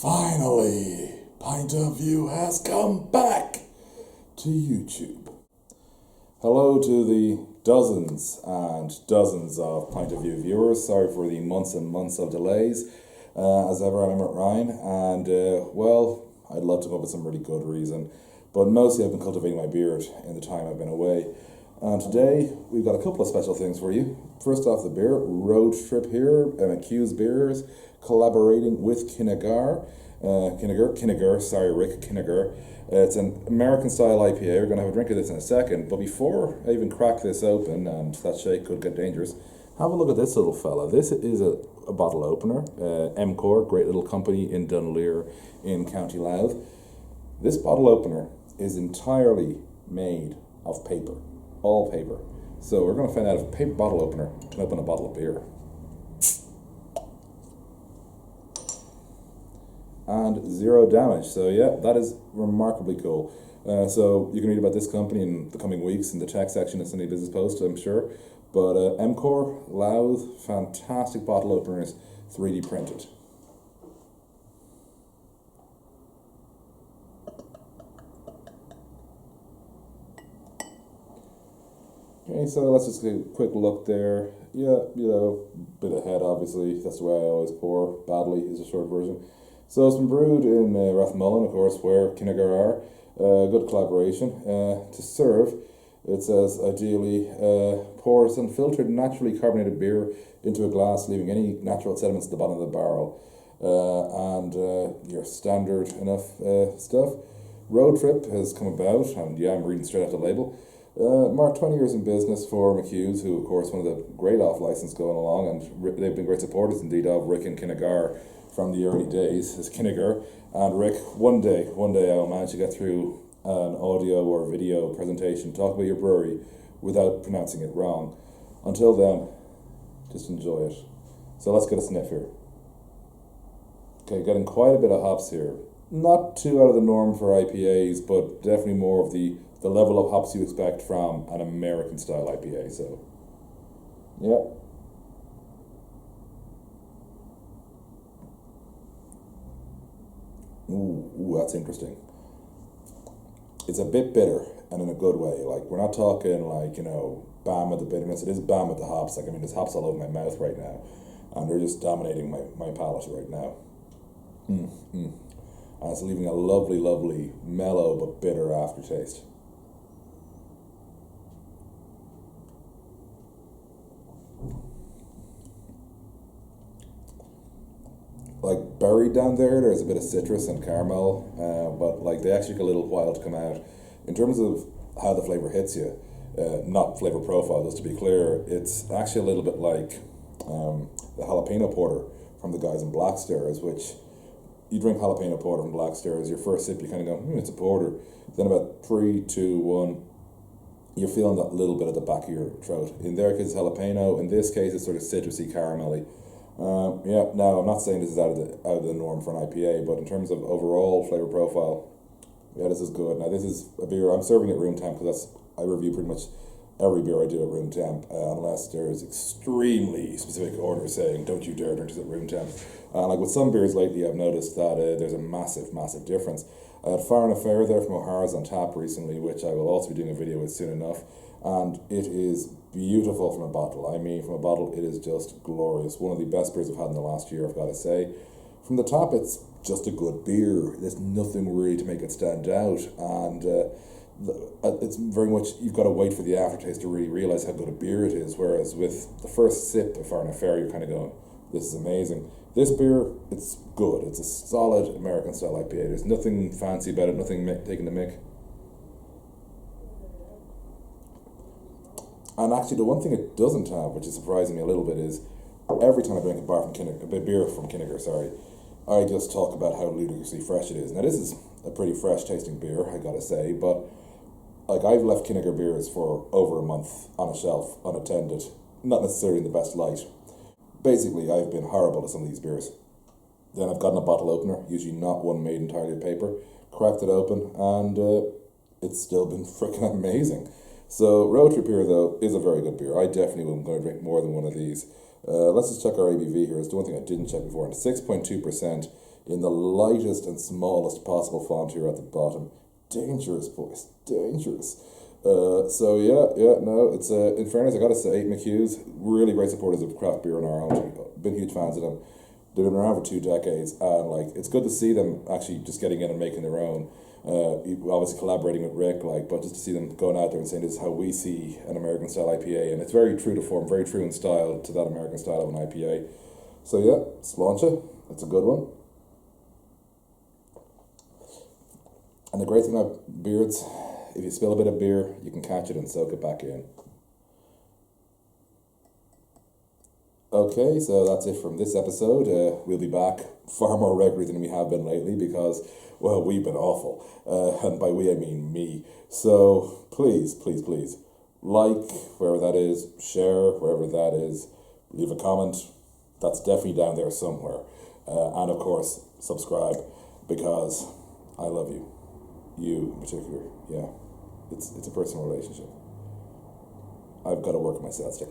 Finally, Pint of View has come back to YouTube. Hello to the dozens and dozens of Pint of View viewers. Sorry for the months and months of delays. As ever, I'm Ryan, and I'd love to come up with some really good reason, but mostly I've been cultivating my beard in the time I've been away. And today, we've got a couple of special things for you. First off, the beer, Road Trip here, McHugh's Beers, collaborating with Kinnegar. Rick Kinnegar. It's an American-style IPA. We're going to have a drink of this in a second, but before I even crack this open, and that shake could get dangerous, have a look at this little fella. This is a bottle opener, MCOR, great little company in Dunleer in County Louth. This bottle opener is entirely made of paper. All paper. So we're going to find out if a paper bottle opener can open a bottle of beer. And zero damage. So yeah, that is remarkably cool. So you can read about this company in the coming weeks in the tech section of Sunday Business Post, I'm sure. But MCOR, Louth, fantastic bottle openers, 3D printed. Okay, so let's just get a quick look there. Yeah, bit of head, obviously. That's the way I always pour. Badly is a short version. So it's been brewed in Rathmullen, of course, where Kinnegar are. Good collaboration. To serve, it says, ideally, pour some filtered, naturally carbonated beer into a glass, leaving any natural sediments at the bottom of the barrel. And your standard enough stuff. Road Trip has come about, and yeah, I'm reading straight off the label. Mark 20 years in business for McHugh's, who of course one of the great off license going along, and they've been great supporters indeed of Rick and Kinnegar from the early days as Kinnegar. And Rick, one day I'll manage to get through an audio or video presentation, talk about your brewery without pronouncing it wrong. Until then, just enjoy it. So let's get a sniff here. Okay, getting quite a bit of hops here. Not too out of the norm for IPAs, but definitely more of the level of hops you expect from an American style IPA. So, yeah. Ooh, that's interesting. It's a bit bitter, and in a good way. Like, we're not talking like, bam with the bitterness. It is bam with the hops. Like, there's hops all over my mouth right now, and they're just dominating my palate right now. And it's leaving a lovely, lovely, mellow but bitter aftertaste. Like, buried down there's a bit of citrus and caramel, but like, they actually take a little while to come out. In terms of how the flavor hits you, not flavor profile, just to be clear, it's actually a little bit like the jalapeno porter from the guys in Black Stairs, which you drink jalapeno porter from Black Stairs, your first sip you kind of go, it's a porter. Then about 3, 2, 1, you're feeling that little bit at the back of your throat. In their case, it's jalapeno. In this case, it's sort of citrusy, caramelly. Now I'm not saying this is out of the norm for an IPA, but in terms of overall flavor profile, yeah, this is good. Now this is a beer I'm serving at room temp, because I review pretty much every beer I do at room temp, unless there is extremely specific order saying don't you dare drink this at room temp. Like with some beers lately, I've noticed that there's a massive difference. I had Fire and Affair there from McHugh's on tap recently, which I will also be doing a video with soon enough, and it is beautiful from a bottle. From a bottle, it is just glorious. One of the best beers I've had in the last year, I've got to say. From the top, it's just a good beer. There's nothing really to make it stand out, and it's very much, you've got to wait for the aftertaste to really realize how good a beer it is, whereas with the first sip of Fire and Affair, you're kind of going, this is amazing. This beer, it's good. It's a solid American-style IPA. There's nothing fancy about it, nothing taking the mick. And actually, the one thing it doesn't have, which is surprising me a little bit, is every time I drink a beer from Kinnegar, I just talk about how ludicrously fresh it is. Now, this is a pretty fresh tasting beer, I gotta say, but like, I've left Kinnegar beers for over a month on a shelf, unattended, not necessarily in the best light. Basically, I've been horrible to some of these beers. Then I've gotten a bottle opener, usually not one made entirely of paper, cracked it open, and it's still been freaking amazing. So Road Trip here, though, is a very good beer. I definitely am going to drink more than one of these. Let's just check our ABV here. It's the one thing I didn't check before. And 6.2%. in the lightest and smallest possible font here at the bottom. Dangerous, boys, dangerous. So yeah, no, it's in fairness, I gotta say, McHugh's, really great supporters of craft beer in our own. Been huge fans of them. They've been around for 2 decades, and like it's good to see them actually just getting in and making their own. Obviously collaborating with Rick, like, but just to see them going out there and saying this is how we see an American style IPA, and it's very true to form, very true in style to that American style of an IPA. So yeah, Sláinte, it's a good one. And the great thing about beards, if you spill a bit of beer, you can catch it and soak it back in. Okay, so that's it from this episode. We'll be back far more regularly than we have been lately because, well, we've been awful. And by we, I mean me. So please, please, please, like wherever that is, share wherever that is, leave a comment. That's definitely down there somewhere. And of course, subscribe because I love you. You in particular, yeah. It's a personal relationship. I've got to work on my sales technique.